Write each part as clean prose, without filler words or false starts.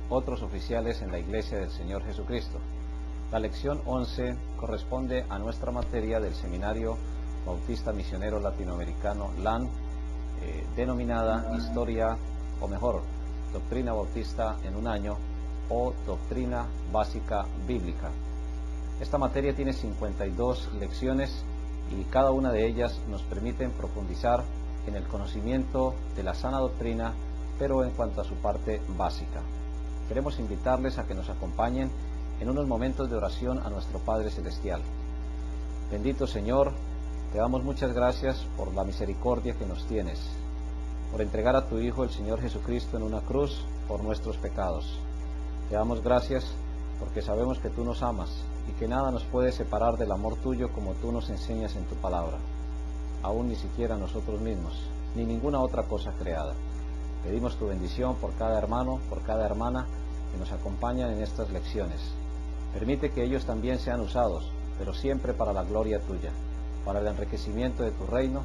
otros oficiales en la Iglesia del Señor Jesucristo. La lección 11 corresponde a nuestra materia del Seminario Bautista Misionero Latinoamericano LAN, denominada Historia, o mejor, Doctrina Bautista en un año, o Doctrina Básica Bíblica. Esta materia tiene 52 lecciones y cada una de ellas nos permite profundizar en el conocimiento de la sana doctrina, pero en cuanto a su parte básica. Queremos invitarles a que nos acompañen en unos momentos de oración a nuestro Padre Celestial. Bendito Señor, te damos muchas gracias por la misericordia que nos tienes, por entregar a tu Hijo, el Señor Jesucristo, en una cruz por nuestros pecados. Te damos gracias porque sabemos que tú nos amas y que nada nos puede separar del amor tuyo, como tú nos enseñas en tu palabra, aún ni siquiera nosotros mismos, ni ninguna otra cosa creada. Pedimos tu bendición por cada hermano, por cada hermana que nos acompañan en estas lecciones. Permite que ellos también sean usados, pero siempre para la gloria tuya, para el enriquecimiento de tu reino,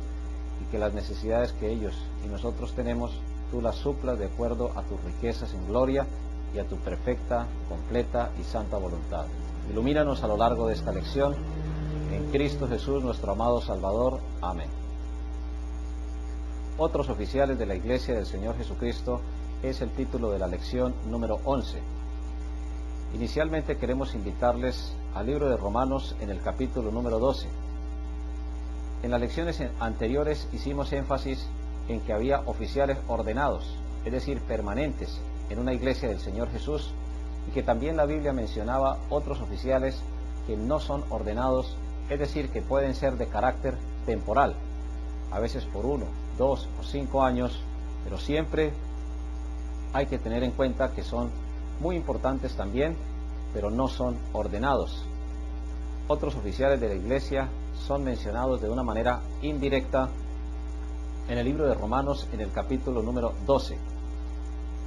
y que las necesidades que ellos y nosotros tenemos, tú las suplas de acuerdo a tus riquezas en gloria y a tu perfecta, completa y santa voluntad. Ilumínanos a lo largo de esta lección, en Cristo Jesús, nuestro amado Salvador. Amén. Otros oficiales de la Iglesia del Señor Jesucristo es el título de la lección número 11. Inicialmente queremos invitarles al libro de Romanos en el capítulo número 12. En las lecciones anteriores hicimos énfasis en que había oficiales ordenados, es decir, permanentes, en una iglesia del Señor Jesús, y que también la Biblia mencionaba otros oficiales que no son ordenados, es decir, que pueden ser de carácter temporal, a veces por 1, 2 o 5 años, pero siempre hay que tener en cuenta que son muy importantes también, pero no son ordenados. Otros oficiales de la iglesia son mencionados de una manera indirecta en el libro de Romanos en el capítulo número 12.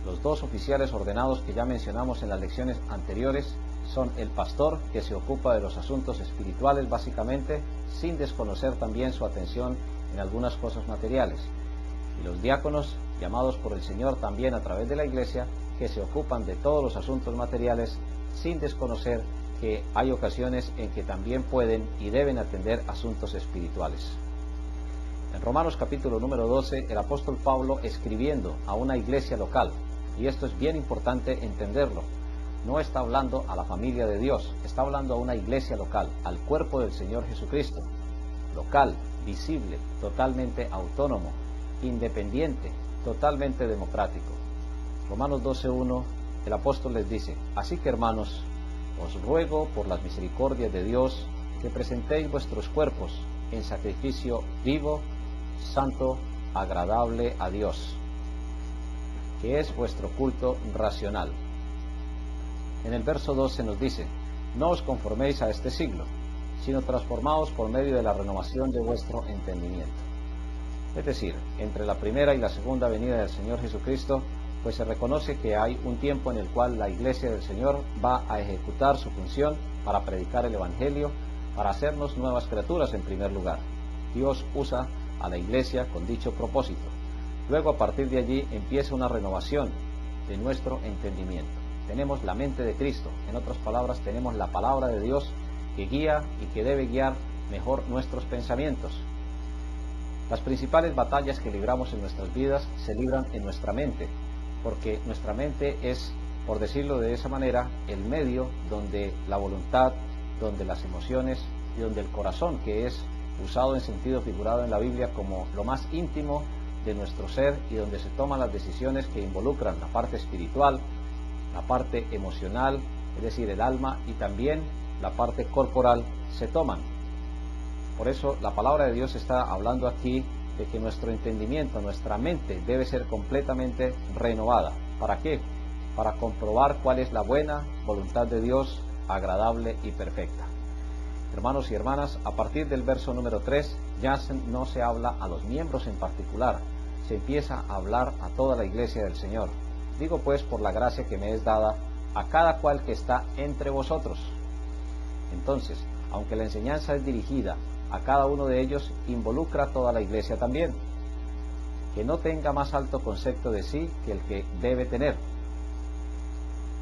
Los dos oficiales ordenados que ya mencionamos en las lecciones anteriores son el pastor, que se ocupa de los asuntos espirituales básicamente, sin desconocer también su atención en algunas cosas materiales, y los diáconos, llamados por el Señor también a través de la iglesia, que se ocupan de todos los asuntos materiales, sin desconocer que hay ocasiones en que también pueden y deben atender asuntos espirituales. En Romanos capítulo número 12, el apóstol Pablo, escribiendo a una iglesia local, y esto es bien importante entenderlo, no está hablando a la familia de Dios, está hablando a una iglesia local, al cuerpo del Señor Jesucristo, local, visible, totalmente autónomo, independiente, totalmente democrático. Romanos 12:1, el apóstol les dice: así que, hermanos, os ruego por las misericordias de Dios que presentéis vuestros cuerpos en sacrificio vivo, santo, agradable a Dios, que es vuestro culto racional. En el verso 12 nos dice: no os conforméis a este siglo, sino transformaos por medio de la renovación de vuestro entendimiento. Es decir, entre la primera y la segunda venida del Señor Jesucristo, pues se reconoce que hay un tiempo en el cual la iglesia del Señor va a ejecutar su función para predicar el Evangelio, para hacernos nuevas criaturas en primer lugar. Dios usa a la iglesia con dicho propósito. Luego, a partir de allí, empieza una renovación de nuestro entendimiento. Tenemos la mente de Cristo, en otras palabras, tenemos la palabra de Dios que guía y que debe guiar mejor nuestros pensamientos. Las principales batallas que libramos en nuestras vidas se libran en nuestra mente, porque nuestra mente es, por decirlo de esa manera, el medio donde la voluntad, donde las emociones y donde el corazón, que es usado en sentido figurado en la Biblia como lo más íntimo de nuestro ser, y donde se toman las decisiones que involucran la parte espiritual, la parte emocional, es decir, el alma, y también la parte corporal, se toman. Por eso la palabra de Dios está hablando aquí de que nuestro entendimiento, nuestra mente, debe ser completamente renovada. ¿Para qué? Para comprobar cuál es la buena voluntad de Dios, agradable y perfecta. Hermanos y hermanas, a partir del verso número 3 ya no se habla a los miembros en particular, se empieza a hablar a toda la iglesia del Señor. Digo pues, por la gracia que me es dada, a cada cual que está entre vosotros. Entonces, aunque la enseñanza es dirigida a cada uno de ellos, involucra a toda la iglesia también. Que no tenga más alto concepto de sí que el que debe tener.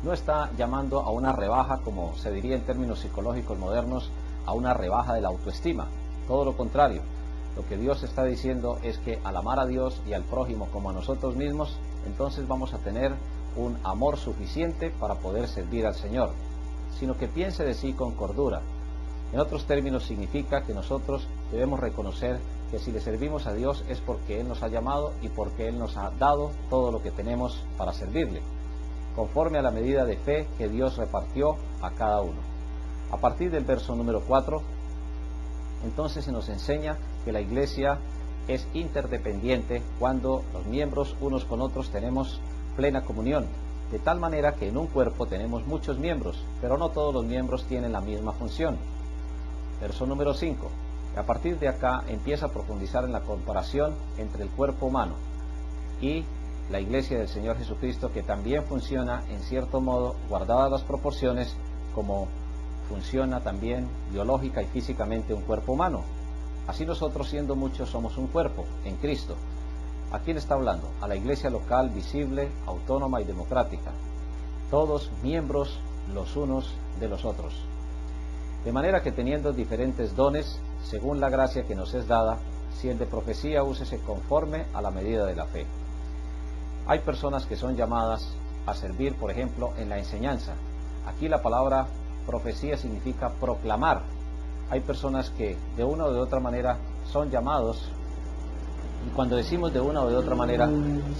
No está llamando a una rebaja, como se diría en términos psicológicos modernos, a una rebaja de la autoestima. Todo lo contrario. Lo que Dios está diciendo es que al amar a Dios y al prójimo como a nosotros mismos, entonces vamos a tener un amor suficiente para poder servir al Señor, sino que piense de sí con cordura. En otros términos significa que nosotros debemos reconocer que si le servimos a Dios es porque Él nos ha llamado y porque Él nos ha dado todo lo que tenemos para servirle, conforme a la medida de fe que Dios repartió a cada uno. A partir del verso número 4, entonces se nos enseña que la iglesia es interdependiente cuando los miembros unos con otros tenemos plena comunión, de tal manera que en un cuerpo tenemos muchos miembros, pero no todos los miembros tienen la misma función. Verso número 5. A partir de acá empieza a profundizar en la comparación entre el cuerpo humano y la iglesia del Señor Jesucristo, que también funciona en cierto modo, guardadas las proporciones, como funciona también biológica y físicamente un cuerpo humano. Así nosotros, siendo muchos, somos un cuerpo en Cristo. ¿A quién está hablando? A la iglesia local, visible, autónoma y democrática. Todos miembros los unos de los otros. De manera que teniendo diferentes dones, según la gracia que nos es dada, si el de profecía, úsese conforme a la medida de la fe. Hay personas que son llamadas a servir, por ejemplo, en la enseñanza. Aquí la palabra profecía significa proclamar. Hay personas que de una o de otra manera son llamados, y cuando decimos de una o de otra manera,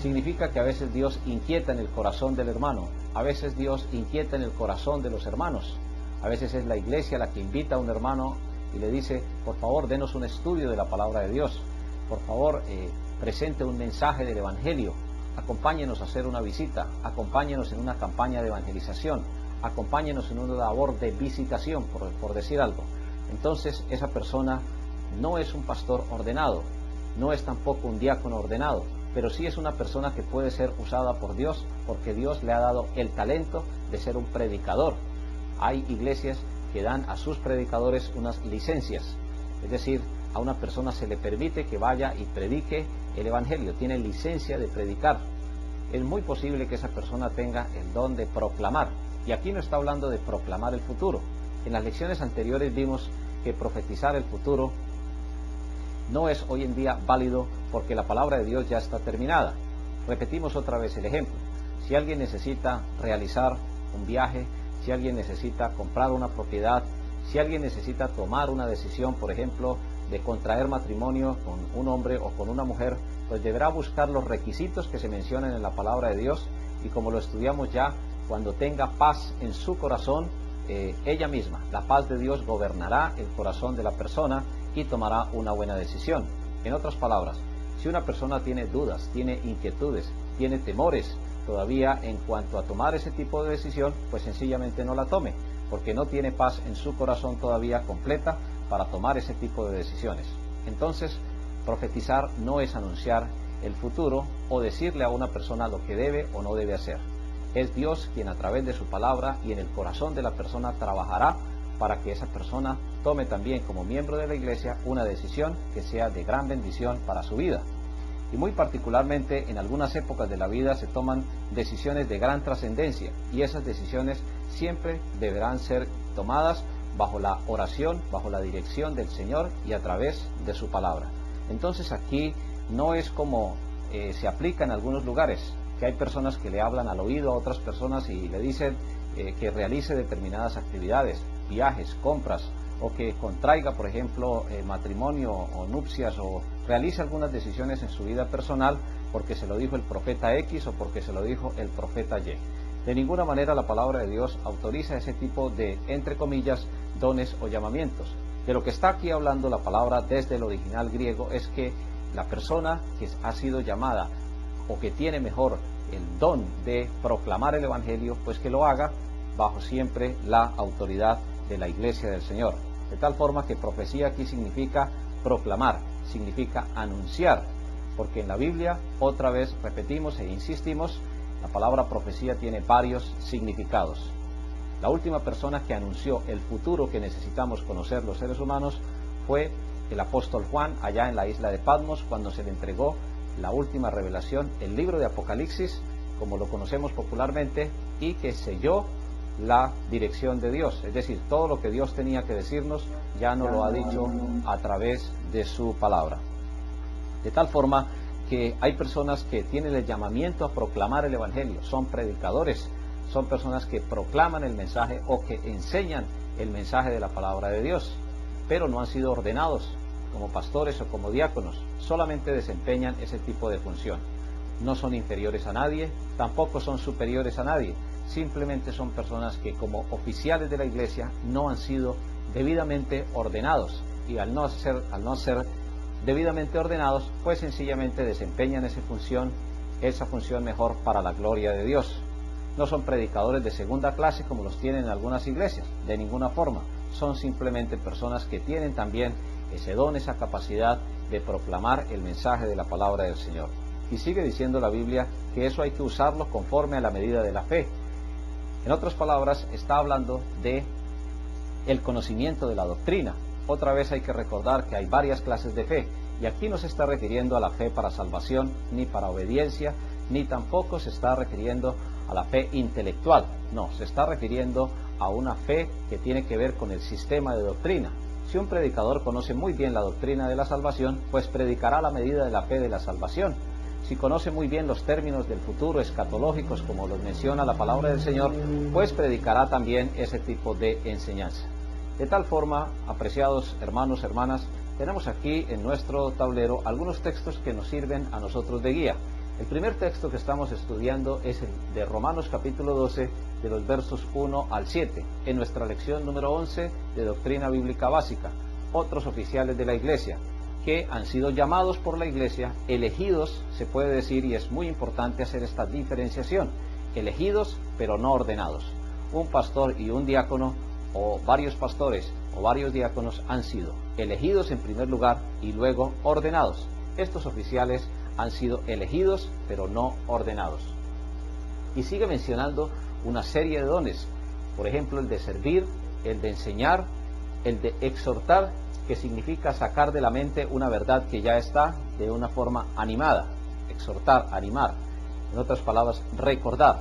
significa que a veces Dios inquieta en el corazón del hermano, a veces Dios inquieta en el corazón de los hermanos, a veces es la iglesia la que invita a un hermano y le dice: por favor, denos un estudio de la palabra de Dios, por favor, presente un mensaje del Evangelio, acompáñenos a hacer una visita, acompáñenos en una campaña de evangelización, acompáñenos en una labor de visitación, por decir algo. Entonces esa persona no es un pastor ordenado, no es tampoco un diácono ordenado, pero sí es una persona que puede ser usada por Dios, porque Dios le ha dado el talento de ser un predicador. Hay iglesias que dan a sus predicadores unas licencias, es decir, a una persona se le permite que vaya y predique el Evangelio, tiene licencia de predicar. Es muy posible que esa persona tenga el don de proclamar, y aquí no está hablando de proclamar el futuro. En las lecciones anteriores vimos que profetizar el futuro no es hoy en día válido porque la palabra de Dios ya está terminada. Repetimos otra vez el ejemplo. Si alguien necesita realizar un viaje, si alguien necesita comprar una propiedad, si alguien necesita tomar una decisión, por ejemplo, de contraer matrimonio con un hombre o con una mujer, pues deberá buscar los requisitos que se mencionan en la palabra de Dios, y como lo estudiamos ya, cuando tenga paz en su corazón, ella misma, la paz de Dios, gobernará el corazón de la persona y tomará una buena decisión. En otras palabras, si una persona tiene dudas, tiene inquietudes, tiene temores todavía en cuanto a tomar ese tipo de decisión, pues sencillamente no la tome, porque no tiene paz en su corazón todavía completa para tomar ese tipo de decisiones. Entonces, profetizar no es anunciar el futuro o decirle a una persona lo que debe o no debe hacer. Es Dios quien a través de su palabra y en el corazón de la persona trabajará para que esa persona tome también como miembro de la iglesia una decisión que sea de gran bendición para su vida. Y muy particularmente en algunas épocas de la vida se toman decisiones de gran trascendencia, y esas decisiones siempre deberán ser tomadas bajo la oración, bajo la dirección del Señor y a través de su palabra. Entonces aquí no es como se aplica en algunos lugares, que hay personas que le hablan al oído a otras personas y le dicen que realice determinadas actividades, viajes, compras, o que contraiga, por ejemplo, matrimonio o nupcias, o realice algunas decisiones en su vida personal porque se lo dijo el profeta X o porque se lo dijo el profeta Y. De ninguna manera la palabra de Dios autoriza ese tipo de, entre comillas, dones o llamamientos. De lo que está aquí hablando la palabra desde el original griego es que la persona que ha sido llamada o que tiene mejor el don de proclamar el Evangelio, pues que lo haga bajo siempre la autoridad de la iglesia del Señor. De tal forma que profecía aquí significa proclamar, significa anunciar, porque en la Biblia, otra vez repetimos e insistimos, la palabra profecía tiene varios significados. La última persona que anunció el futuro que necesitamos conocer los seres humanos fue el apóstol Juan, allá en la isla de Patmos, cuando se le entregó la última revelación, el libro de Apocalipsis, como lo conocemos popularmente, y que selló la dirección de Dios. Es decir, todo lo que Dios tenía que decirnos ya nos lo ha dicho a través de su palabra. De tal forma que hay personas que tienen el llamamiento a proclamar el Evangelio, son predicadores, son personas que proclaman el mensaje o que enseñan el mensaje de la palabra de Dios, pero no han sido ordenados como pastores o como diáconos, solamente desempeñan ese tipo de función. No son inferiores a nadie, tampoco son superiores a nadie, simplemente son personas que como oficiales de la iglesia no han sido debidamente ordenados, y al no ser debidamente ordenados, pues sencillamente desempeñan esa función mejor para la gloria de Dios. No son predicadores de segunda clase como los tienen en algunas iglesias, de ninguna forma. Son simplemente personas que tienen también ese don, esa capacidad de proclamar el mensaje de la palabra del Señor. Y sigue diciendo la Biblia que eso hay que usarlo conforme a la medida de la fe. En otras palabras, está hablando de el conocimiento de la doctrina. Otra vez hay que recordar que hay varias clases de fe, y aquí no se está refiriendo a la fe para salvación, ni para obediencia, ni tampoco se está refiriendo a la fe intelectual. No, se está refiriendo a una fe que tiene que ver con el sistema de doctrina. Si un predicador conoce muy bien la doctrina de la salvación, pues predicará a la medida de la fe de la salvación. Si conoce muy bien los términos del futuro escatológicos, como los menciona la palabra del Señor, pues predicará también ese tipo de enseñanza. De tal forma, apreciados hermanos, hermanas, tenemos aquí en nuestro tablero algunos textos que nos sirven a nosotros de guía. El primer texto que estamos estudiando es el de Romanos capítulo 12, de los versos 1 al 7, en nuestra lección número 11 de Doctrina Bíblica Básica. Otros oficiales de la Iglesia, que han sido llamados por la Iglesia, elegidos, se puede decir, y es muy importante hacer esta diferenciación, elegidos pero no ordenados. Un pastor y un diácono, o varios pastores o varios diáconos, han sido elegidos en primer lugar y luego ordenados. Estos oficiales han sido elegidos pero no ordenados. Y sigue mencionando una serie de dones, por ejemplo el de servir, el de enseñar, el de exhortar, que significa sacar de la mente una verdad que ya está de una forma animada. Exhortar, animar. En otras palabras, recordar.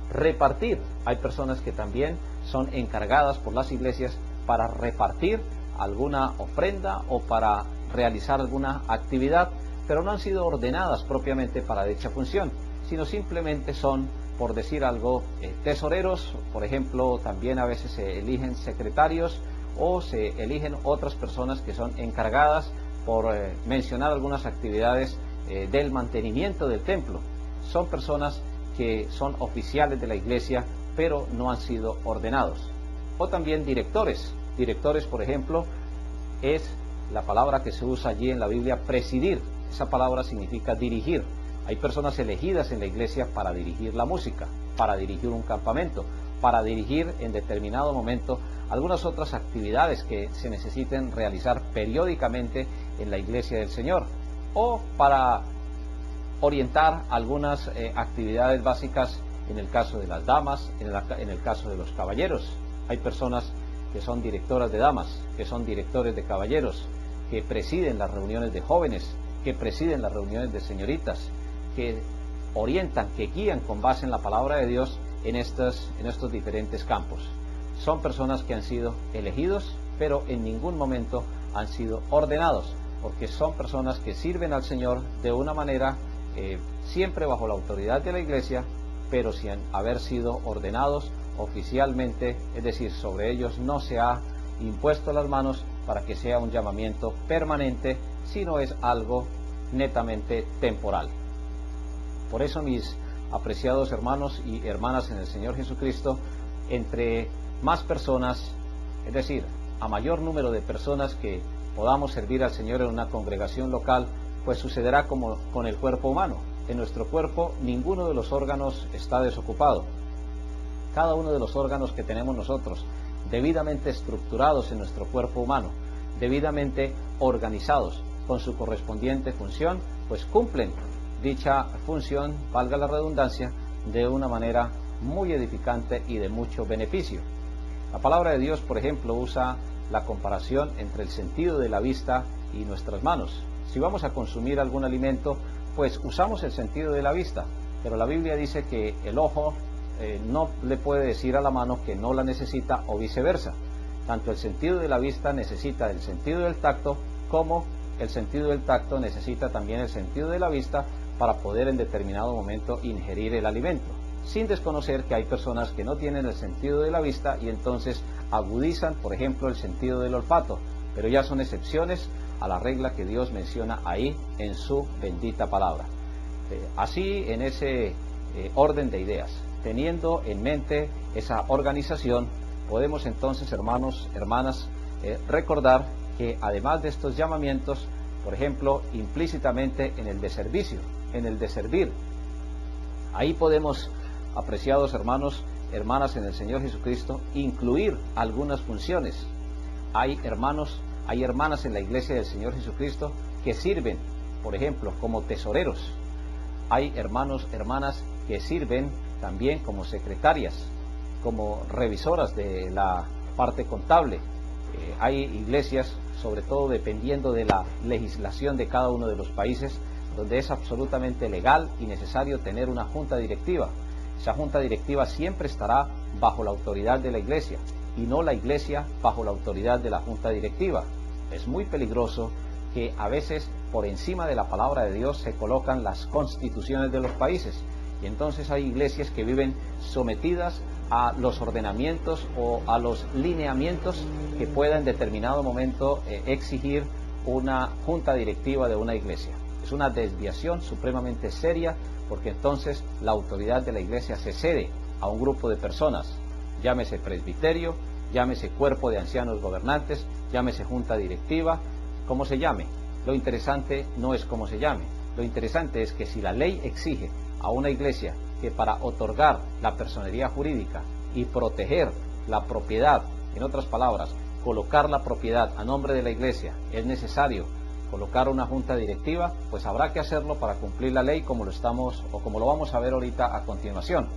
Repartir. Hay personas que también son encargadas por las iglesias para repartir alguna ofrenda o para realizar alguna actividad, pero no han sido ordenadas propiamente para dicha función, sino simplemente son, por decir algo, tesoreros. Por ejemplo, también a veces se eligen secretarios o se eligen otras personas que son encargadas, por mencionar algunas actividades del mantenimiento del templo. Son personas que son oficiales de la iglesia, pero no han sido ordenados. O también directores. Directores, por ejemplo, es la palabra que se usa allí en la Biblia, presidir. Esa palabra significa dirigir. Hay personas elegidas en la iglesia para dirigir la música, para dirigir un campamento, para dirigir en determinado momento algunas otras actividades que se necesiten realizar periódicamente en la iglesia del Señor, o para orientar algunas actividades básicas en el caso de las damas, en el caso de los caballeros. Hay personas que son directoras de damas, que son directores de caballeros, que presiden las reuniones de jóvenes, que presiden las reuniones de señoritas, que orientan, que guían con base en la palabra de Dios en estos diferentes campos. Son personas que han sido elegidos, pero en ningún momento han sido ordenados, porque son personas que sirven al Señor de una manera siempre bajo la autoridad de la iglesia, pero sin haber sido ordenados oficialmente, es decir, sobre ellos no se ha impuesto las manos para que sea un llamamiento permanente, sino es algo netamente temporal. Por eso, mis apreciados hermanos y hermanas en el Señor Jesucristo, entre más personas, es decir, a mayor número de personas que podamos servir al Señor en una congregación local, pues sucederá como con el cuerpo humano. En nuestro cuerpo ninguno de los órganos está desocupado. Cada uno de los órganos que tenemos nosotros, debidamente estructurados en nuestro cuerpo humano, debidamente organizados con su correspondiente función, pues cumplen dicha función, valga la redundancia, de una manera muy edificante y de mucho beneficio. La palabra de Dios, por ejemplo, usa la comparación entre el sentido de la vista y nuestras manos. Si vamos a consumir algún alimento, pues usamos el sentido de la vista, pero la Biblia dice que el ojo no le puede decir a la mano que no la necesita o viceversa. Tanto el sentido de la vista necesita el sentido del tacto, como el sentido del tacto necesita también el sentido de la vista para poder en determinado momento ingerir el alimento, sin desconocer que hay personas que no tienen el sentido de la vista y entonces agudizan, por ejemplo, el sentido del olfato, pero ya son excepciones a la regla que Dios menciona ahí en su bendita palabra. Así, en ese orden de ideas, teniendo en mente esa organización, podemos entonces, hermanos, hermanas, recordar que además de estos llamamientos, por ejemplo, implícitamente en el de servicio, en el de servir, ahí podemos, apreciados hermanos, hermanas en el Señor Jesucristo, incluir algunas funciones. Hay hermanos, hay hermanas en la iglesia del Señor Jesucristo que sirven, por ejemplo, como tesoreros. Hay hermanos, hermanas que sirven también como secretarias, como revisoras de la parte contable. Hay iglesias, sobre todo dependiendo de la legislación de cada uno de los países, donde es absolutamente legal y necesario tener una junta directiva. Esa junta directiva siempre estará bajo la autoridad de la iglesia y no la iglesia bajo la autoridad de la junta directiva. Es muy peligroso que a veces por encima de la palabra de Dios se colocan las constituciones de los países, y entonces hay iglesias que viven sometidas a los ordenamientos o a los lineamientos que pueda en determinado momento exigir una junta directiva de una iglesia. Es una desviación supremamente seria, porque entonces la autoridad de la iglesia se cede a un grupo de personas, llámese presbiterio, llámese cuerpo de ancianos gobernantes, llámese junta directiva, como se llame. Lo interesante no es cómo se llame, lo interesante es que si la ley exige a una iglesia que para otorgar la personería jurídica y proteger la propiedad, en otras palabras, colocar la propiedad a nombre de la iglesia, es necesario colocar una junta directiva, pues habrá que hacerlo para cumplir la ley, como lo vamos a ver ahorita a continuación.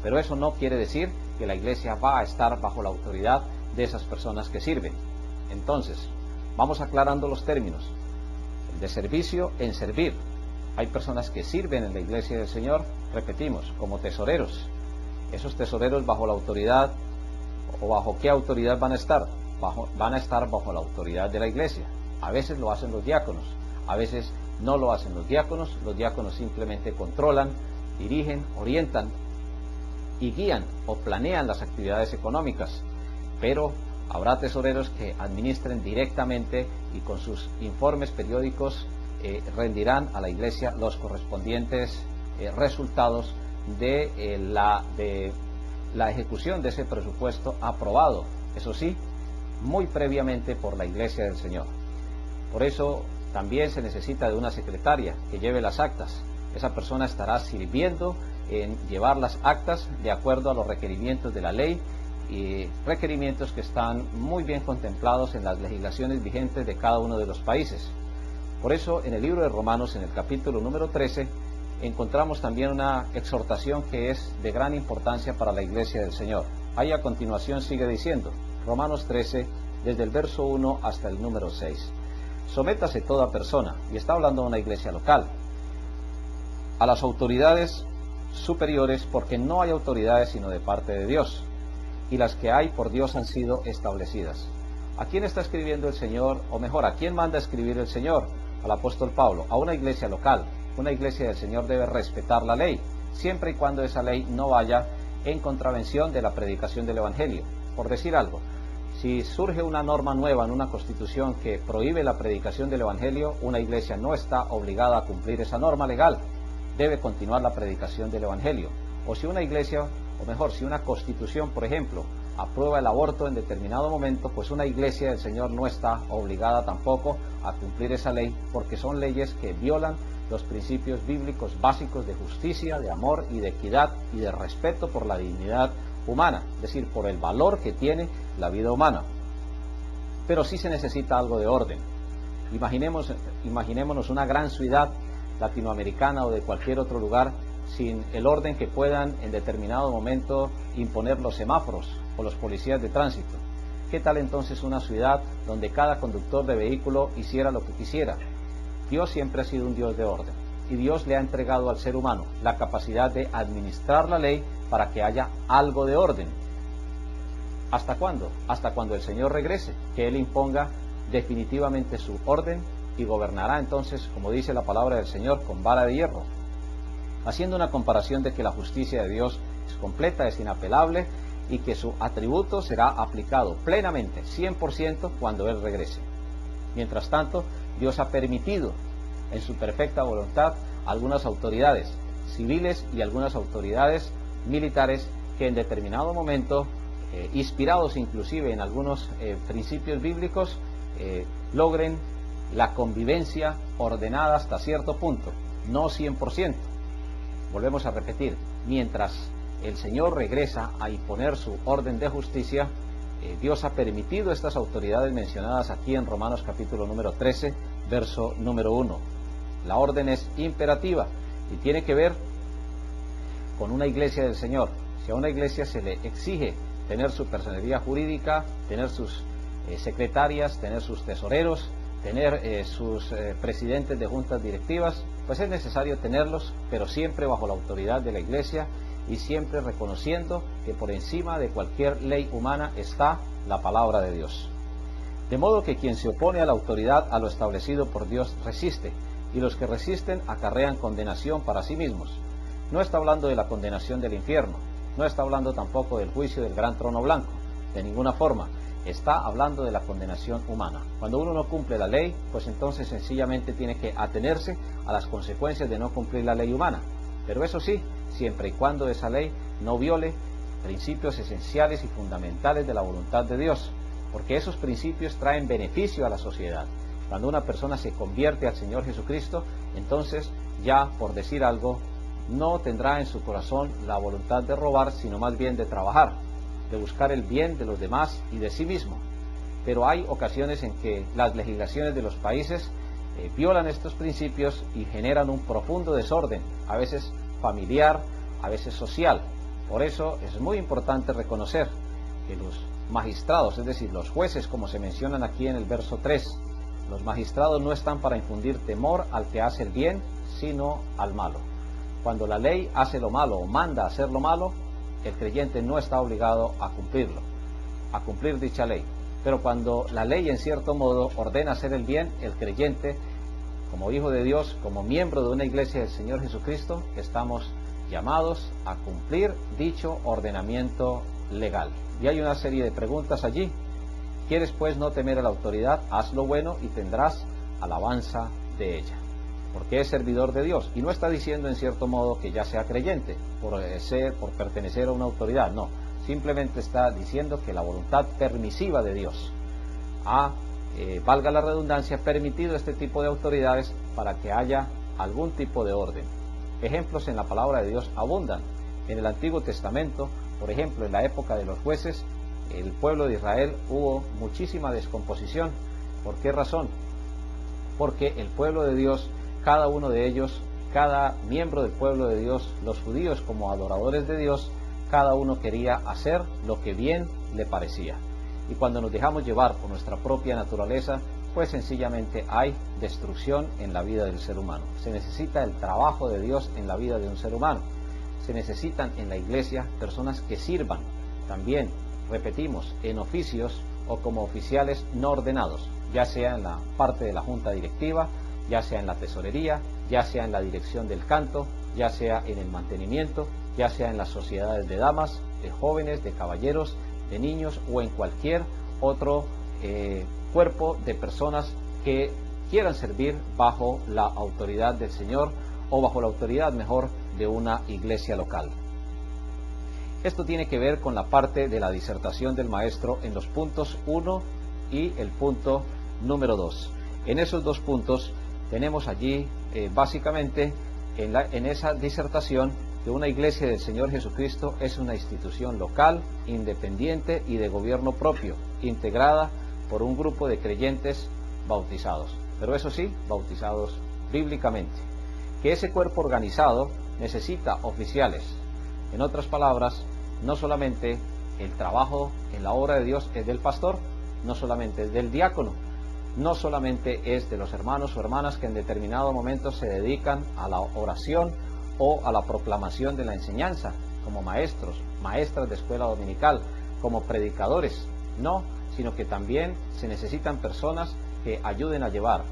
Pero eso no quiere decir que la iglesia va a estar bajo la autoridad de esas personas que sirven. Entonces, vamos aclarando los términos. El de servicio en servir. Hay personas que sirven en la iglesia del Señor, repetimos, como tesoreros. Esos tesoreros, bajo la autoridad, ¿o bajo qué autoridad van a estar? Van a estar bajo la autoridad de la iglesia. A veces lo hacen los diáconos, a veces no lo hacen los diáconos simplemente controlan, dirigen, orientan y guían o planean las actividades económicas, pero habrá tesoreros que administren directamente y con sus informes periódicos rendirán a la iglesia los correspondientes resultados de la ejecución de ese presupuesto aprobado, eso sí, muy previamente por la iglesia del Señor. Por eso también se necesita de una secretaria que lleve las actas. Esa persona estará sirviendo en llevar las actas de acuerdo a los requerimientos de la ley, y requerimientos que están muy bien contemplados en las legislaciones vigentes de cada uno de los países. Por eso en el libro de Romanos, en el capítulo número 13, encontramos también una exhortación que es de gran importancia para la iglesia del Señor. Ahí a continuación sigue diciendo, Romanos 13, desde el verso 1 hasta el número 6. Sométase toda persona, y está hablando de una iglesia local, a las autoridades superiores, porque no hay autoridades sino de parte de Dios, y las que hay por Dios han sido establecidas. ¿A quién está escribiendo el Señor? O mejor, ¿a quién manda a escribir el Señor? Al apóstol Pablo, a una iglesia local. Una iglesia del Señor debe respetar la ley, siempre y cuando esa ley no vaya en contravención de la predicación del Evangelio. Por decir algo, si surge una norma nueva en una constitución que prohíbe la predicación del Evangelio, una iglesia no está obligada a cumplir esa norma legal, debe continuar la predicación del Evangelio. O si una iglesia, o mejor, si una constitución, por ejemplo, aprueba el aborto en determinado momento, pues una iglesia del Señor no está obligada tampoco a cumplir esa ley, porque son leyes que violan los principios bíblicos básicos de justicia, de amor y de equidad y de respeto por la dignidad humana, es decir, por el valor que tiene la vida humana. Pero sí se necesita algo de orden. Imaginémonos una gran ciudad latinoamericana o de cualquier otro lugar sin el orden que puedan en determinado momento imponer los semáforos o los policías de tránsito. ¿Qué tal entonces una ciudad donde cada conductor de vehículo hiciera lo que quisiera? Dios siempre ha sido un Dios de orden. y Dios le ha entregado al ser humano la capacidad de administrar la ley para que haya algo de orden. ¿Hasta cuándo? Hasta cuando el Señor regrese, que Él imponga definitivamente su orden y gobernará entonces, como dice la palabra del Señor, con vara de hierro, haciendo una comparación de que la justicia de Dios es completa, es inapelable, y que su atributo será aplicado plenamente, 100%, cuando Él regrese. Mientras tanto, Dios ha permitido, en su perfecta voluntad, algunas autoridades civiles y algunas autoridades militares que en determinado momento, inspirados inclusive en algunos principios bíblicos, logren la convivencia ordenada hasta cierto punto, no 100%. Volvemos a repetir, mientras el Señor regresa a imponer su orden de justicia, Dios ha permitido estas autoridades mencionadas aquí en Romanos capítulo número 13, verso número 1. La orden es imperativa y tiene que ver con una iglesia del Señor. Si a una iglesia se le exige tener su personería jurídica, tener sus secretarias, tener sus tesoreros, tener sus presidentes de juntas directivas, pues es necesario tenerlos, pero siempre bajo la autoridad de la iglesia y siempre reconociendo que por encima de cualquier ley humana está la palabra de Dios. De modo que quien se opone a la autoridad, a lo establecido por Dios, resiste, y los que resisten acarrean condenación para sí mismos. No está hablando de la condenación del infierno, no está hablando tampoco del juicio del gran trono blanco, de ninguna forma. Está hablando de la condenación humana. Cuando uno no cumple la ley, pues entonces sencillamente tiene que atenerse a las consecuencias de no cumplir la ley humana. Pero eso sí, siempre y cuando esa ley no viole principios esenciales y fundamentales de la voluntad de Dios, porque esos principios traen beneficio a la sociedad. Cuando una persona se convierte al Señor Jesucristo, entonces ya, por decir algo, no tendrá en su corazón la voluntad de robar, sino más bien de trabajar, de buscar el bien de los demás y de sí mismo. Pero hay ocasiones en que las legislaciones de los países violan estos principios y generan un profundo desorden, a veces familiar, a veces social. Por eso es muy importante reconocer que los magistrados, es decir, los jueces, como se mencionan aquí en el verso 3, los magistrados no están para infundir temor al que hace el bien, sino al malo. Cuando la ley hace lo malo o manda hacer lo malo, el creyente no está obligado a cumplirlo, a cumplir dicha ley. Pero cuando la ley en cierto modo ordena hacer el bien, el creyente, como hijo de Dios, como miembro de una iglesia del Señor Jesucristo, estamos llamados a cumplir dicho ordenamiento legal. Y hay una serie de preguntas allí. ¿Quieres pues no temer a la autoridad? Haz lo bueno y tendrás alabanza de ella, porque es servidor de Dios. Y no está diciendo en cierto modo que ya sea creyente por pertenecer a una autoridad, no. Simplemente está diciendo que la voluntad permisiva de Dios ha, valga la redundancia, permitido este tipo de autoridades para que haya algún tipo de orden. Ejemplos en la palabra de Dios abundan. En el Antiguo Testamento, por ejemplo, en la época de los jueces, el pueblo de Israel hubo muchísima descomposición. ¿Por qué razón? Porque el pueblo de Dios, cada uno de ellos, cada miembro del pueblo de Dios, los judíos como adoradores de Dios, cada uno quería hacer lo que bien le parecía. Y cuando nos dejamos llevar por nuestra propia naturaleza, pues sencillamente hay destrucción en la vida del ser humano. Se necesita el trabajo de Dios en la vida de un ser humano. Se necesitan en la iglesia personas que sirvan, también, repetimos, en oficios o como oficiales no ordenados, ya sea en la parte de la junta directiva, ya sea en la tesorería, ya sea en la dirección del canto, ya sea en el mantenimiento, ya sea en las sociedades de damas, de jóvenes, de caballeros, de niños o en cualquier otro cuerpo de personas que quieran servir bajo la autoridad del Señor o bajo la autoridad, mejor, de una iglesia local. Esto tiene que ver con la parte de la disertación del maestro en los puntos 1 y el punto número 2. En esos dos puntos tenemos allí básicamente en esa disertación que una iglesia del Señor Jesucristo es una institución local, independiente y de gobierno propio, integrada por un grupo de creyentes bautizados, pero eso sí, bautizados bíblicamente. Que ese cuerpo organizado necesita oficiales. En otras palabras, no solamente el trabajo en la obra de Dios es del pastor, no solamente es del diácono, no solamente es de los hermanos o hermanas que en determinado momento se dedican a la oración o a la proclamación de la enseñanza, como maestros, maestras de escuela dominical, como predicadores, no, sino que también se necesitan personas que ayuden a llevar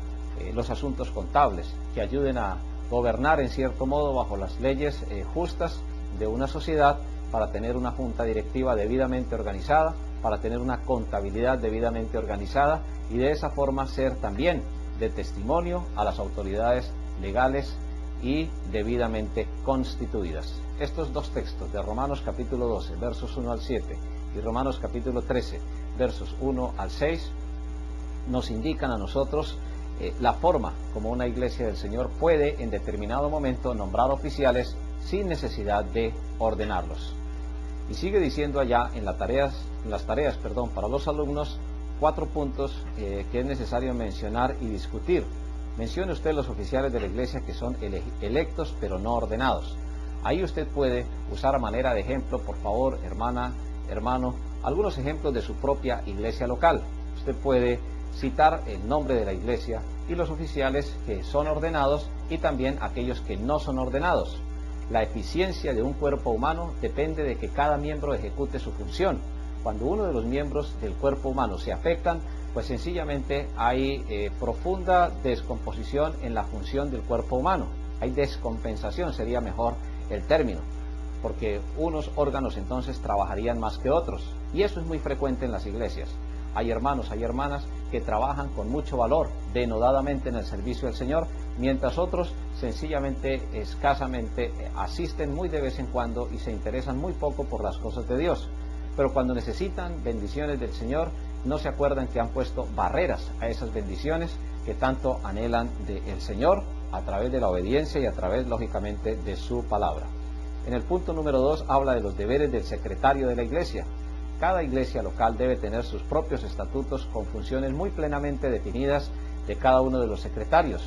los asuntos contables, que ayuden a gobernar en cierto modo bajo las leyes justas de una sociedad, para tener una junta directiva debidamente organizada, para tener una contabilidad debidamente organizada y de esa forma ser también de testimonio a las autoridades legales y debidamente constituidas. Estos dos textos de Romanos capítulo 12, versos 1 al 7 y Romanos capítulo 13, versos 1 al 6 nos indican a nosotros la forma como una iglesia del Señor puede en determinado momento nombrar oficiales sin necesidad de ordenarlos. Y sigue diciendo allá en las tareas para los alumnos 4 puntos que es necesario mencionar y discutir. Mencione usted los oficiales de la iglesia que son electos pero no ordenados. Ahí usted puede usar a manera de ejemplo, por favor, hermana, hermano, algunos ejemplos de su propia iglesia local. Usted puede citar el nombre de la iglesia y los oficiales que son ordenados y también aquellos que no son ordenados. La eficiencia de un cuerpo humano depende de que cada miembro ejecute su función. Cuando uno de los miembros del cuerpo humano se afectan, pues sencillamente hay profunda descomposición en la función del cuerpo humano. Hay descompensación, sería mejor el término, porque unos órganos entonces trabajarían más que otros. Y eso es muy frecuente en las iglesias. Hay hermanos, hay hermanas que trabajan con mucho valor, denodadamente en el servicio del Señor, mientras otros sencillamente, escasamente, asisten muy de vez en cuando y se interesan muy poco por las cosas de Dios. Pero cuando necesitan bendiciones del Señor, no se acuerdan que han puesto barreras a esas bendiciones que tanto anhelan del Señor a través de la obediencia y a través, lógicamente, de su palabra. En el punto número 2 habla de los deberes del secretario de la iglesia. Cada iglesia local debe tener sus propios estatutos con funciones muy plenamente definidas de cada uno de los secretarios.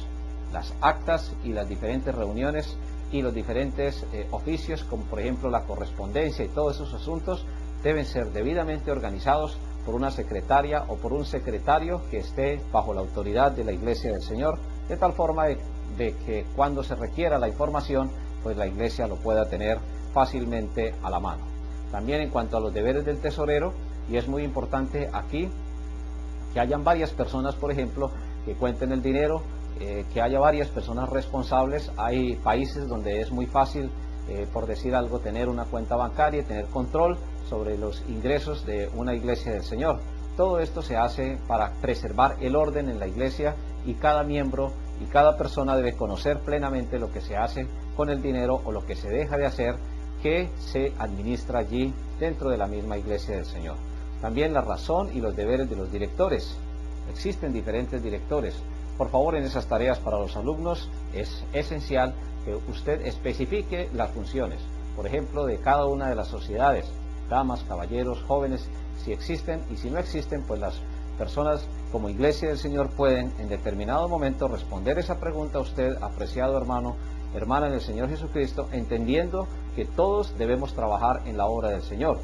Las actas y las diferentes reuniones y los diferentes oficios, como por ejemplo la correspondencia y todos esos asuntos, deben ser debidamente organizados por una secretaria o por un secretario que esté bajo la autoridad de la iglesia del Señor, de tal forma de que cuando se requiera la información, pues la iglesia lo pueda tener fácilmente a la mano. También en cuanto a los deberes del tesorero, y es muy importante aquí que hayan varias personas, por ejemplo, que cuenten el dinero, que haya varias personas responsables. Hay países donde es muy fácil, por decir algo, tener una cuenta bancaria, tener control sobre los ingresos de una iglesia del Señor. Todo esto se hace para preservar el orden en la iglesia y cada miembro y cada persona debe conocer plenamente lo que se hace con el dinero o lo que se deja de hacer que se administra allí dentro de la misma iglesia del Señor. También la razón y los deberes de los directores. Existen diferentes directores. Por favor, en esas tareas para los alumnos es esencial que usted especifique las funciones, por ejemplo, de cada una de las sociedades, damas, caballeros, jóvenes, si existen, y si no existen, pues las personas como iglesia del Señor pueden en determinado momento responder esa pregunta a usted, apreciado hermano, hermana en el Señor Jesucristo, entendiendo que todos debemos trabajar en la obra del Señor.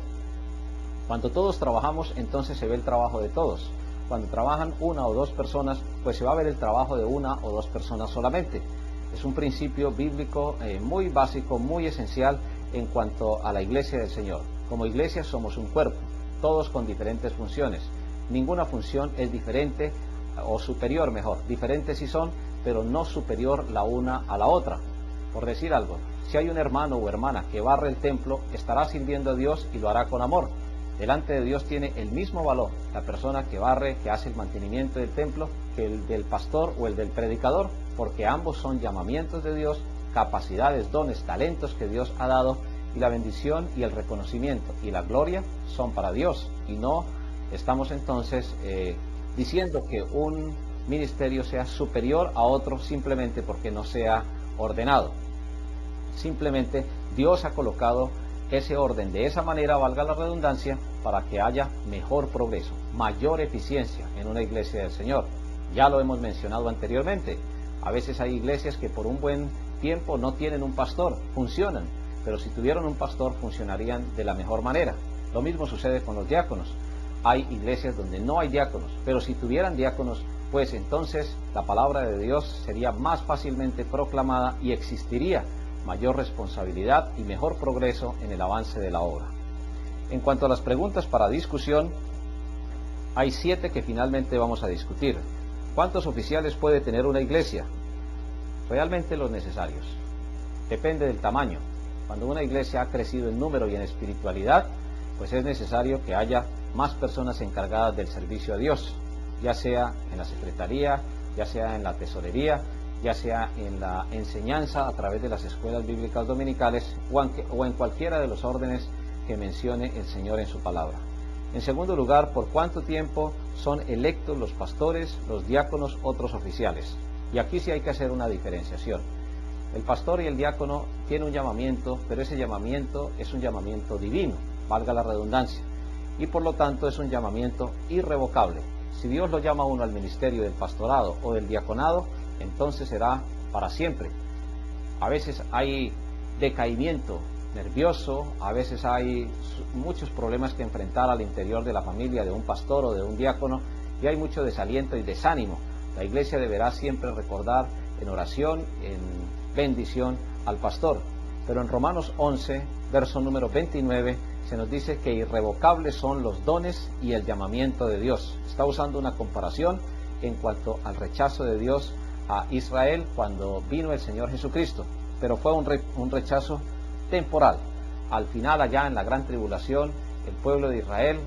Cuando todos trabajamos, entonces se ve el trabajo de todos. Cuando trabajan una o dos personas, pues se va a ver el trabajo de una o dos personas solamente. Es un principio bíblico muy básico, muy esencial en cuanto a la iglesia del Señor. Como iglesia somos un cuerpo, todos con diferentes funciones. Ninguna función es diferente o superior, mejor. Diferentes sí son, pero no superior la una a la otra. Por decir algo, si hay un hermano o hermana que barre el templo, estará sirviendo a Dios y lo hará con amor. Delante de Dios tiene el mismo valor la persona que barre, que hace el mantenimiento del templo, que el del pastor o el del predicador, porque ambos son llamamientos de Dios, capacidades, dones, talentos que Dios ha dado, y la bendición y el reconocimiento y la gloria son para Dios, y no estamos entonces diciendo que un ministerio sea superior a otro simplemente porque no sea ordenado. Simplemente Dios ha colocado ese orden de esa manera, valga la redundancia, para que haya mejor progreso, mayor eficiencia en una iglesia del Señor. Ya lo hemos mencionado anteriormente. A veces hay iglesias que por un buen tiempo no tienen un pastor, funcionan, pero si tuvieran un pastor funcionarían de la mejor manera. Lo mismo sucede con los diáconos. Hay iglesias donde no hay diáconos, pero si tuvieran diáconos pues entonces la palabra de Dios sería más fácilmente proclamada y existiría mayor responsabilidad y mejor progreso en el avance de la obra. En cuanto a las preguntas para discusión, hay 7 que finalmente vamos a discutir. ¿Cuántos oficiales puede tener una iglesia? Realmente los necesarios. Depende del tamaño. Cuando una iglesia ha crecido en número y en espiritualidad, pues es necesario que haya más personas encargadas del servicio a Dios, ya sea en la secretaría, ya sea en la tesorería, ya sea en la enseñanza a través de las escuelas bíblicas dominicales o en cualquiera de los órdenes que mencione el Señor en su palabra. En segundo lugar, ¿por cuánto tiempo son electos los pastores, los diáconos, otros oficiales? Y aquí sí hay que hacer una diferenciación. El pastor y el diácono tienen un llamamiento, pero ese llamamiento es un llamamiento divino, valga la redundancia, y por lo tanto es un llamamiento irrevocable. Si Dios lo llama a uno al ministerio del pastorado o del diaconado, entonces será para siempre. A veces hay decaimiento nervioso, a veces hay muchos problemas que enfrentar al interior de la familia de un pastor o de un diácono, y hay mucho desaliento y desánimo. La iglesia deberá siempre recordar en oración, en bendición al pastor. Pero en Romanos 11, verso número 29, se nos dice que irrevocables son los dones y el llamamiento de Dios. Está usando una comparación en cuanto al rechazo de Dios a Israel cuando vino el Señor Jesucristo, pero fue un rechazo temporal. Al final, allá en la gran tribulación, el pueblo de Israel,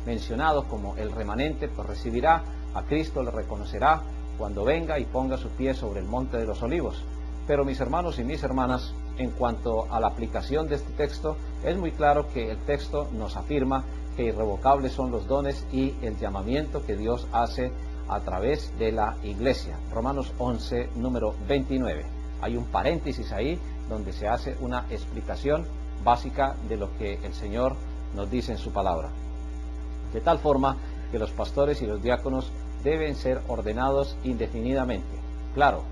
mencionado como el remanente, pues recibirá a Cristo, le reconocerá cuando venga y ponga su pie sobre el monte de los olivos. Pero mis hermanos y mis hermanas, en cuanto a la aplicación de este texto, es muy claro que el texto nos afirma que irrevocables son los dones y el llamamiento que Dios hace a través de la iglesia. Romanos 11, número 29. Hay un paréntesis ahí donde se hace una explicación básica de lo que el Señor nos dice en su palabra. De tal forma que los pastores y los diáconos deben ser ordenados indefinidamente. Claro,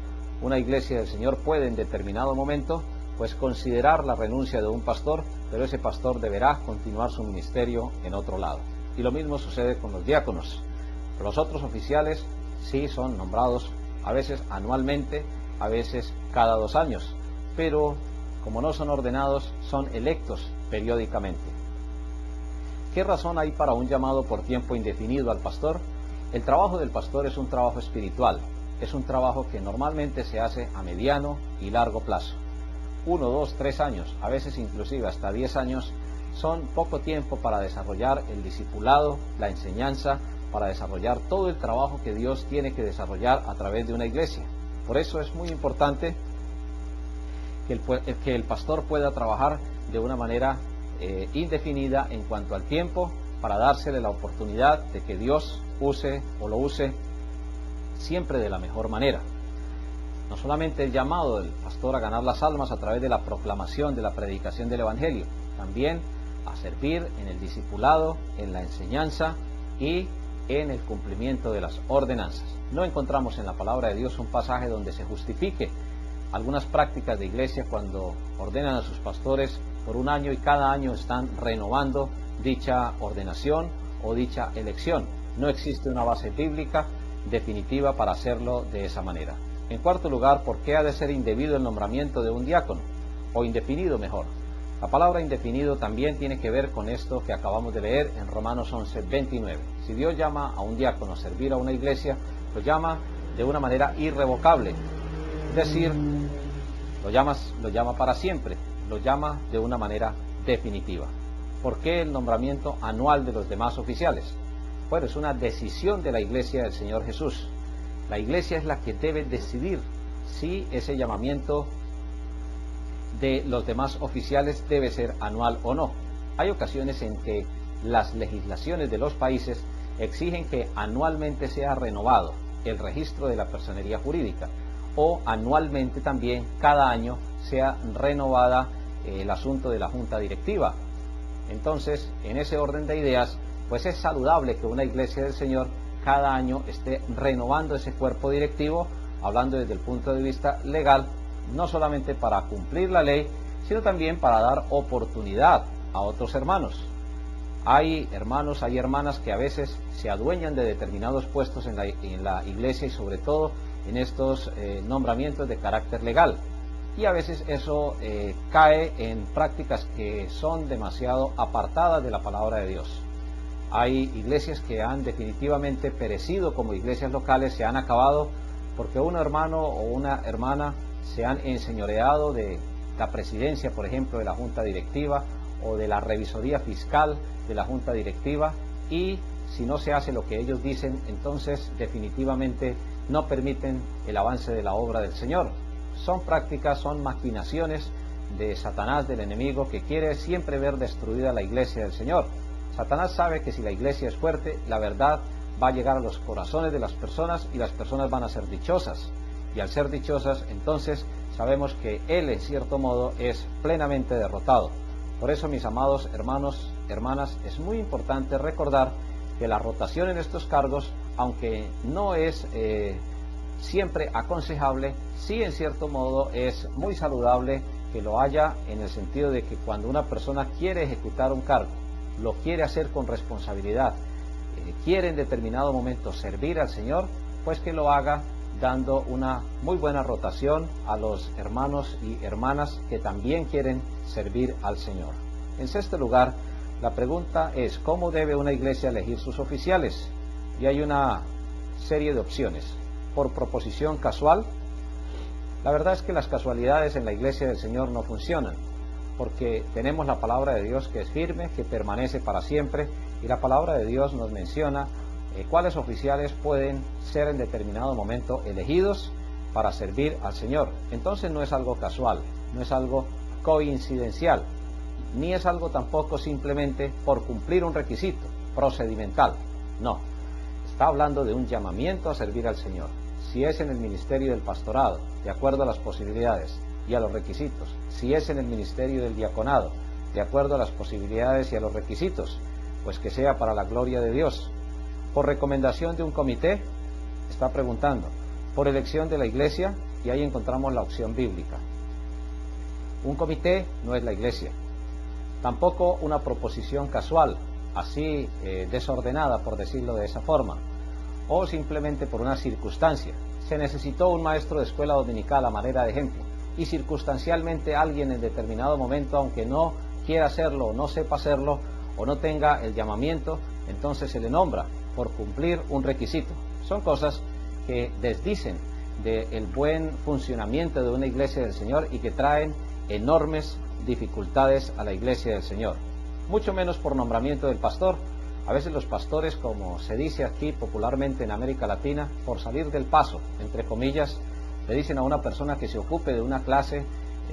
una iglesia del Señor puede en determinado momento pues considerar la renuncia de un pastor, pero ese pastor deberá continuar su ministerio en otro lado. Y lo mismo sucede con los diáconos. Los otros oficiales sí son nombrados a veces anualmente, a veces cada 2 años, pero como no son ordenados, son electos periódicamente. ¿Qué razón hay para un llamado por tiempo indefinido al pastor? El trabajo del pastor es un trabajo espiritual, es un trabajo que normalmente se hace a mediano y largo plazo. 1, 2, 3 años, a veces inclusive hasta 10 años, son poco tiempo para desarrollar el discipulado, la enseñanza, para desarrollar todo el trabajo que Dios tiene que desarrollar a través de una iglesia. Por eso es muy importante que el pastor pueda trabajar de una manera indefinida en cuanto al tiempo, para dársele la oportunidad de que Dios lo use siempre de la mejor manera. No solamente el llamado del pastor a ganar las almas a través de la proclamación, de la predicación del Evangelio, también a servir en el discipulado, en la enseñanza y en el cumplimiento de las ordenanzas. No encontramos en la palabra de Dios un pasaje donde se justifique algunas prácticas de iglesia cuando ordenan a sus pastores por 1 año y cada año están renovando dicha ordenación o dicha elección. No existe una base bíblica definitiva para hacerlo de esa manera. En cuarto lugar, ¿por qué ha de ser indebido el nombramiento de un diácono? O indefinido mejor. La palabra indefinido también tiene que ver con esto que acabamos de leer en Romanos 11, 29. Si Dios llama a un diácono a servir a una iglesia, lo llama de una manera irrevocable. Es decir, lo llama para siempre, lo llama de una manera definitiva. ¿Por qué el nombramiento anual de los demás oficiales? Bueno, es una decisión de la iglesia del Señor Jesús. La iglesia es la que debe decidir si ese llamamiento de los demás oficiales debe ser anual o no. Hay ocasiones en que las legislaciones de los países exigen que anualmente sea renovado el registro de la personería jurídica, o anualmente también, cada año, sea renovada el asunto de la junta directiva. Entonces, en ese orden de ideas, pues es saludable que una iglesia del Señor cada año esté renovando ese cuerpo directivo, hablando desde el punto de vista legal, no solamente para cumplir la ley, sino también para dar oportunidad a otros hermanos. Hay hermanos, hay hermanas que a veces se adueñan de determinados puestos en la iglesia y sobre todo en estos nombramientos de carácter legal. Y a veces eso cae en prácticas que son demasiado apartadas de la palabra de Dios. Hay iglesias que han definitivamente perecido como iglesias locales, se han acabado porque un hermano o una hermana se han enseñoreado de la presidencia, por ejemplo, de la junta directiva o de la revisoría fiscal de la junta directiva, y si no se hace lo que ellos dicen, entonces definitivamente no permiten el avance de la obra del Señor. Son prácticas, son maquinaciones de Satanás, del enemigo, que quiere siempre ver destruida la iglesia del Señor. Satanás sabe que si la iglesia es fuerte, la verdad va a llegar a los corazones de las personas y las personas van a ser dichosas. Y al ser dichosas, entonces sabemos que él, en cierto modo, es plenamente derrotado. Por eso, mis amados hermanos, hermanas, es muy importante recordar que la rotación en estos cargos, aunque no es siempre aconsejable, sí en cierto modo es muy saludable que lo haya, en el sentido de que cuando una persona quiere ejecutar un cargo, lo quiere hacer con responsabilidad, quiere en determinado momento servir al Señor, pues que lo haga dando una muy buena rotación a los hermanos y hermanas que también quieren servir al Señor. En sexto lugar, la pregunta es: ¿cómo debe una iglesia elegir sus oficiales? Y hay una serie de opciones. Por proposición casual. La verdad es que las casualidades en la iglesia del Señor no funcionan, porque tenemos la palabra de Dios que es firme, que permanece para siempre, y la palabra de Dios nos menciona cuáles oficiales pueden ser en determinado momento elegidos para servir al Señor. Entonces no es algo casual, no es algo coincidencial, ni es algo tampoco simplemente por cumplir un requisito procedimental. No, está hablando de un llamamiento a servir al Señor. Si es en el ministerio del pastorado, de acuerdo a las posibilidades y a los requisitos; si es en el ministerio del diaconado, de acuerdo a las posibilidades y a los requisitos, pues que sea para la gloria de Dios. Por recomendación de un comité, está preguntando. Por elección de la iglesia, y ahí encontramos la opción bíblica. Un comité no es la iglesia. Tampoco una proposición casual, así desordenada, por decirlo de esa forma, o simplemente por una circunstancia. Se necesitó un maestro de escuela dominical a manera de ejemplo, y circunstancialmente alguien en determinado momento, aunque no quiera hacerlo o no sepa hacerlo o no tenga el llamamiento, entonces se le nombra por cumplir un requisito. Son cosas que desdicen del buen funcionamiento de una iglesia del Señor y que traen enormes dificultades a la iglesia del Señor. Mucho menos por nombramiento del pastor. A veces los pastores, como se dice aquí popularmente en América Latina, por salir del paso, entre comillas, le dicen a una persona que se ocupe de una clase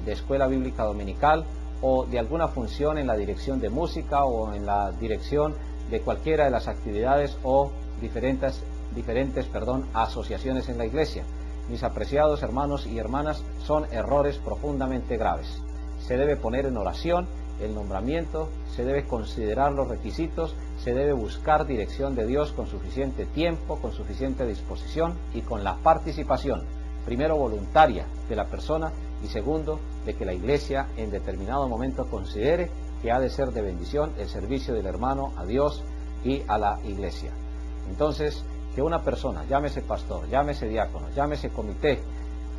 de escuela bíblica dominical o de alguna función en la dirección de música o en la dirección de cualquiera de las actividades o diferentes asociaciones en la iglesia. Mis apreciados hermanos y hermanas, son errores profundamente graves. Se debe poner en oración el nombramiento, se debe considerar los requisitos, se debe buscar dirección de Dios con suficiente tiempo, con suficiente disposición y con la participación, primero voluntaria de la persona y segundo de que la iglesia en determinado momento considere que ha de ser de bendición el servicio del hermano a Dios y a la iglesia. Entonces, que una persona, llámese pastor, llámese diácono, llámese comité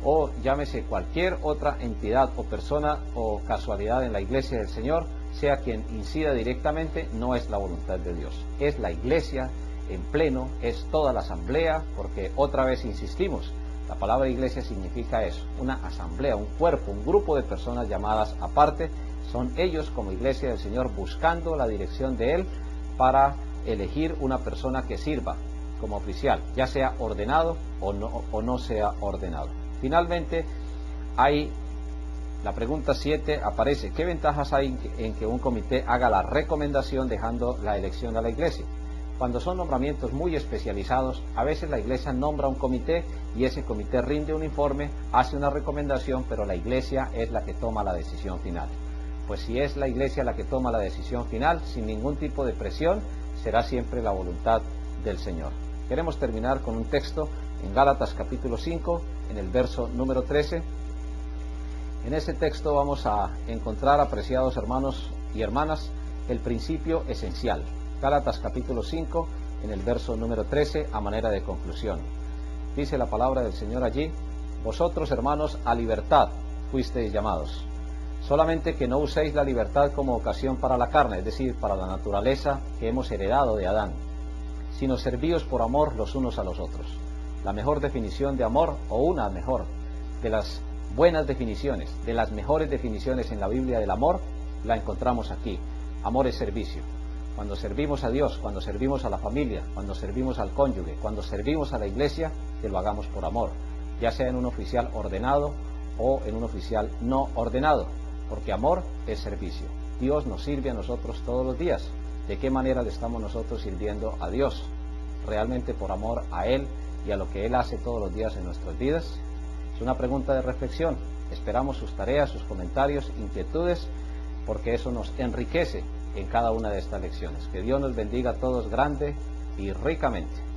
o llámese cualquier otra entidad o persona o casualidad en la iglesia del Señor, sea quien incida directamente, no es la voluntad de Dios. Es la iglesia en pleno, es toda la asamblea, porque otra vez insistimos, la palabra iglesia significa eso, una asamblea, un cuerpo, un grupo de personas llamadas aparte. Son ellos como iglesia del Señor buscando la dirección de Él para elegir una persona que sirva como oficial, ya sea ordenado o no sea ordenado. Finalmente, la pregunta 7 aparece: ¿qué ventajas hay en que un comité haga la recomendación dejando la elección a la iglesia? Cuando son nombramientos muy especializados, a veces la iglesia nombra un comité y ese comité rinde un informe, hace una recomendación, pero la iglesia es la que toma la decisión final. Pues si es la iglesia la que toma la decisión final, sin ningún tipo de presión, será siempre la voluntad del Señor. Queremos terminar con un texto en Gálatas capítulo 5, en el verso número 13. En ese texto vamos a encontrar, apreciados hermanos y hermanas, el principio esencial. Gálatas capítulo 5, en el verso número 13, a manera de conclusión. Dice la palabra del Señor allí: vosotros, hermanos, a libertad fuisteis llamados, solamente que no uséis la libertad como ocasión para la carne, es decir, para la naturaleza que hemos heredado de Adán, sino servíos por amor los unos a los otros. La mejor definición de amor, o una mejor, de las buenas definiciones, de las mejores definiciones en la Biblia del amor, la encontramos aquí. Amor es servicio. Cuando servimos a Dios, cuando servimos a la familia, cuando servimos al cónyuge, cuando servimos a la iglesia, que lo hagamos por amor, ya sea en un oficial ordenado o en un oficial no ordenado, porque amor es servicio. Dios nos sirve a nosotros todos los días. ¿De qué manera le estamos nosotros sirviendo a Dios? ¿Realmente por amor a Él y a lo que Él hace todos los días en nuestras vidas? Es una pregunta de reflexión. Esperamos sus tareas, sus comentarios, inquietudes, porque eso nos enriquece en cada una de estas lecciones. Que Dios nos bendiga a todos grande y ricamente.